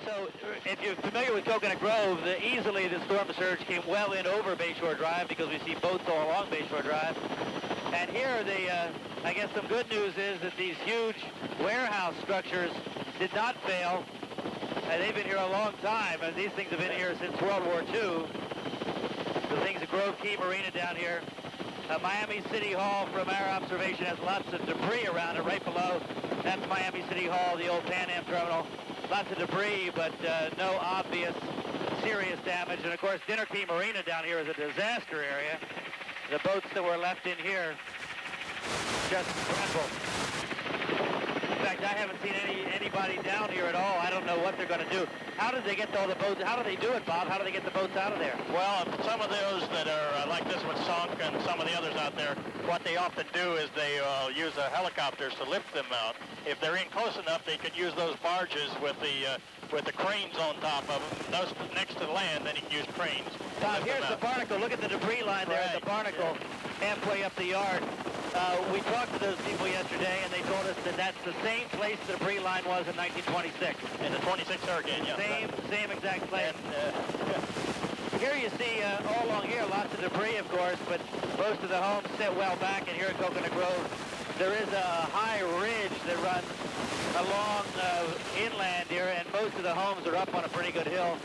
So if you're familiar with Coconut Grove, easily the storm surge came well in over Bayshore Drive because we see boats all along Bayshore Drive. And here, I guess some good news is that these huge warehouse structures did not fail. They've been here a long time, and these things have been here since World War II. The things at Grove Key Marina down here. Miami City Hall, from our observation, has lots of debris around it. Right below, that's Miami City Hall, the old Pan Am terminal. Lots of debris, but no obvious serious damage. And of course, Dinner Key Marina down here is a disaster area. The boats that were left in here, just dreadful. In fact, I haven't seen anybody down here at all. I don't know what they're going to do. How did they get all the boats? How do they do it, Bob? How do they get the boats out of there? Well, some of those that are like this one sunk, and some of the others out there, what they often do is they use helicopters to lift them out. If they're in close enough, they could use those barges with the cranes on top of them. Those next to the land, then you can use cranes. Tom, here's the barnacle. Look at the debris line there at the barnacle, halfway up the yard. We talked to those people yesterday, and they told us that that's the same place the debris line was in 1926. In the 26 hurricane, yeah. Same exact place. And, here you see, all along here, lots of debris, of course, but most of the homes sit well back, and here at Coconut Grove, there is a high ridge that runs along inland here, and most of the homes are up on a pretty good hill.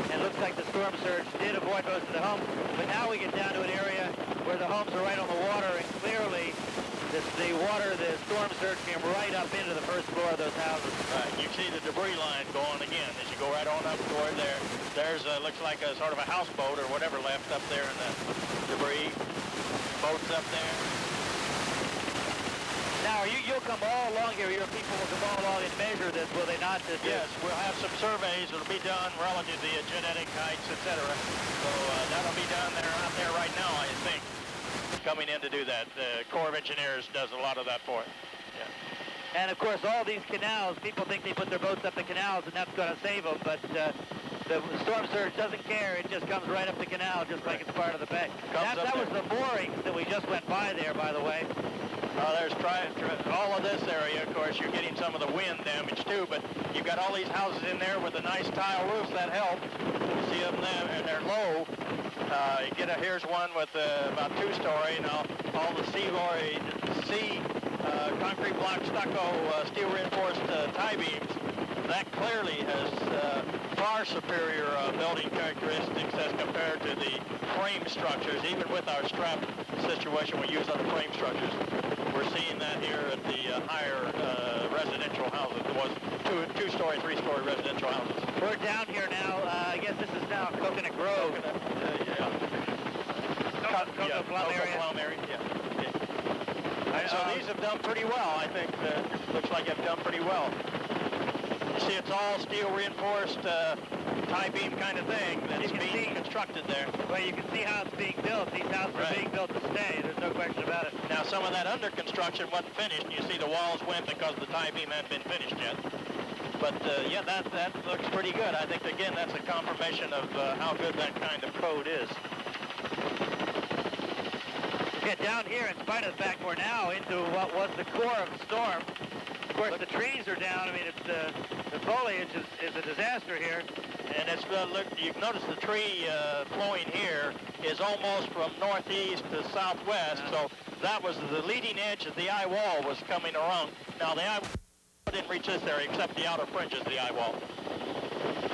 And it looks like the storm surge did avoid most of the homes, but now we get down to an area where the homes are right on the water, and clearly the storm surge came right up into the first floor of those houses. Right, you see the debris line going again as you go right on up toward there. There's looks like a sort of a houseboat or whatever left up there in the debris. Boats up there. Now, you'll come all along here. Your people will come all along and measure this, will they not? Yes, we'll have some surveys that'll be done relative to the genetic heights, etc. So that'll be done out there right now, I think, coming in to do that. The Corps of Engineers does a lot of that for it. Yeah. And, of course, all these canals, people think they put their boats up the canals, and that's going to save them, but the storm surge doesn't care. It just comes right up the canal, just like it's part of the bay. That was the moorings that we just went by there, by the way. There's all of this area, of course, you're getting some of the wind damage too, but you've got all these houses in there with a nice tile roof that help. You see them there, and they're low. Here's one with about 2-story. Now, all the concrete block stucco, steel reinforced tie beams, that clearly has far superior building characteristics as compared to the frame structures. Even with our strap situation we use on the frame structures, we're seeing that here at the higher residential houses. There was 2-story, 3-story residential houses. We're down here now. I guess this is now Coconut Grove. Coconut Plum area. And so these have done pretty well. I think looks like they've done pretty well. You see, it's all steel reinforced tie beam kind of thing that's being constructed there. Well, you can see how it's being built. These houses are being built to stay. There's no question about it. Now, some of that under construction wasn't finished. You see the walls went because the tie beam hadn't been finished yet. But, yeah, that looks pretty good. I think, again, that's a confirmation of how good that kind of code is. Get down here, in spite of the fact we're now into what was the core of the storm. Of course, the trees are down. I mean, it's the foliage is a disaster here. And it's look. You've noticed the tree flowing here is almost from northeast to southwest. So that was the leading edge of the eye wall was coming around. Now the eye wall didn't reach this area except the outer fringes of the eye wall.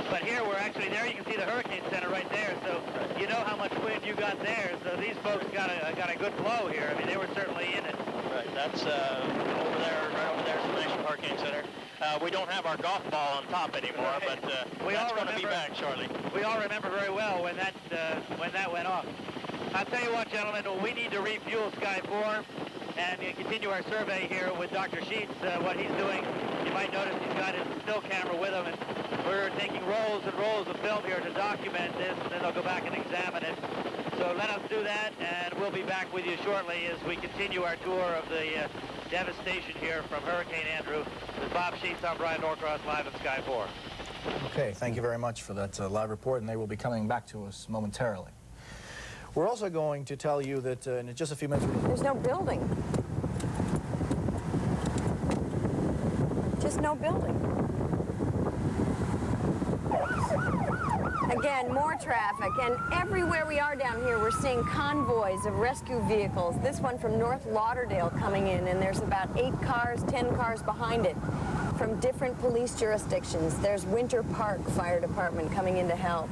But here we're actually there. You can see the hurricane center right there. So you know how much wind you got there. So these folks got a good flow here. I mean, they were certainly in it. Right. That's over there. Right over there is the National Hurricane Center. We don't have our golf ball on top anymore, but that's going to be back shortly. We all remember very well when that went off. I'll tell you what, gentlemen, we need to refuel Sky 4 and continue our survey here with Dr. Sheets. What he's doing, you might notice he's got his still camera with him, and we're taking rolls and rolls of film here to document this, and then they'll go back and examine it. So let us do that, and we'll be back with you shortly as we continue our tour of the devastation here from Hurricane Andrew. With Bob Sheets, I'm Brian Norcross, live at Sky 4. Okay, thank you very much for that live report, and they will be coming back to us momentarily. We're also going to tell you that in just a few minutes... There's no building. Just no building. Again, more traffic, and everywhere we are down here, we're seeing convoys of rescue vehicles. This one from North Lauderdale coming in, and there's about 8 cars, 10 cars behind it from different police jurisdictions. There's Winter Park Fire Department coming in to help.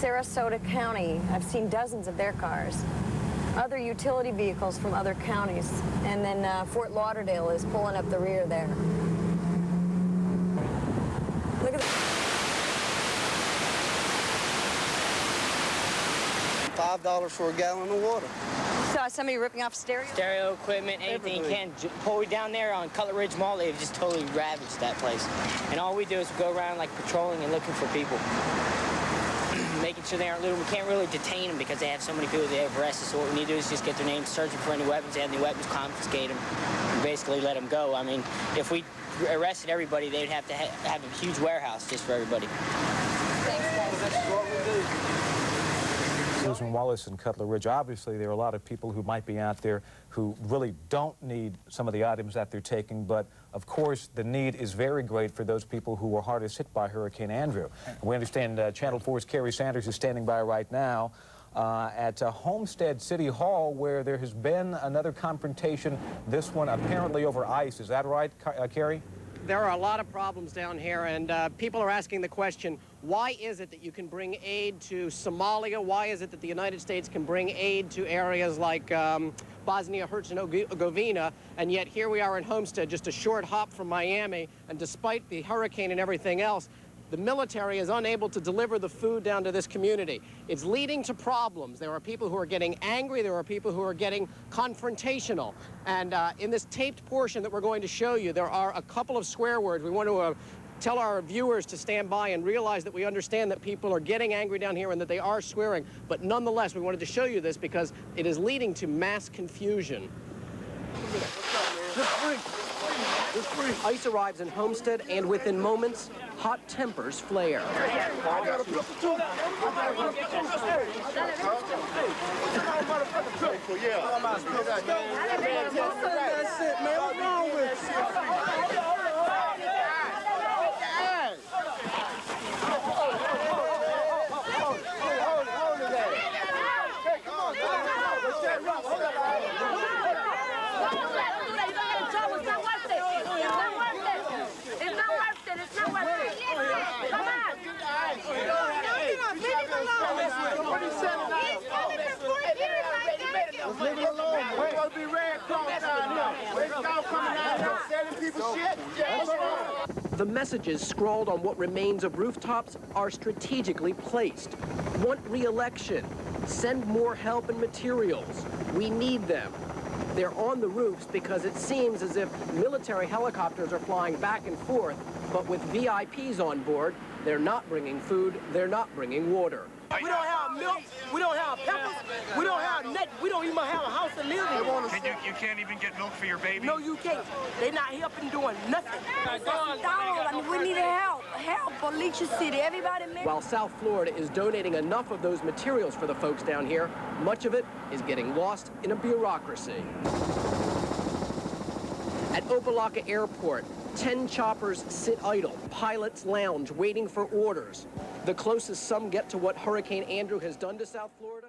Sarasota County, I've seen dozens of their cars. Other utility vehicles from other counties. And then Fort Lauderdale is pulling up the rear there. Look at that. $5 for a gallon of water. Saw somebody ripping off stereo? Stereo equipment, anything you can. Pull down there on Cutler Ridge Mall, they've just totally ravaged that place. And all we do is go around like patrolling and looking for people. Making sure they aren't looting. We can't really detain them because they have so many people they have arrested. So what we need to do is just get their names, search them for any weapons. They have any weapons, confiscate them, and basically let them go. I mean, if we arrested everybody, they'd have to have a huge warehouse just for everybody. Susan Wallace and Cutler Ridge, obviously there are a lot of people who might be out there who really don't need some of the items that they're taking, but of course the need is very great for those people who were hardest hit by Hurricane Andrew. We understand Channel 4's Kerry Sanders is standing by right now at Homestead City Hall, where there has been another confrontation, this one apparently over ice. Is that right, Kerry? There are a lot of problems down here, and people are asking the question, why is it that you can bring aid to Somalia? Why is it that the United States can bring aid to areas like Bosnia-Herzegovina, and yet here we are in Homestead, just a short hop from Miami, and despite the hurricane and everything else, the military is unable to deliver the food down to this community. It's leading to problems. There are people who are getting angry. There are people who are getting confrontational. And in this taped portion that we're going to show you, there are a couple of swear words. We want to tell our viewers to stand by and realize that we understand that people are getting angry down here and that they are swearing. But nonetheless, we wanted to show you this because it is leading to mass confusion. Ice arrives in Homestead, and within moments, hot tempers flare. The messages scrawled on what remains of rooftops are strategically placed. Want re-election. Send more help and materials. We need them. They're on the roofs because it seems as if military helicopters are flying back and forth, but with VIPs on board, they're not bringing food, they're not bringing water. We don't have milk, we don't have peppers, we don't have nothing, we don't even have a house to live in. You can't even get milk for your baby? No, you can't. They're not helping doing nothing. I mean, we need help. Help, Alicia City, everybody. While South Florida is donating enough of those materials for the folks down here, much of it is getting lost in a bureaucracy. At Opa-locka Airport, 10 choppers sit idle, pilots lounge, waiting for orders. The closest some get to what Hurricane Andrew has done to South Florida.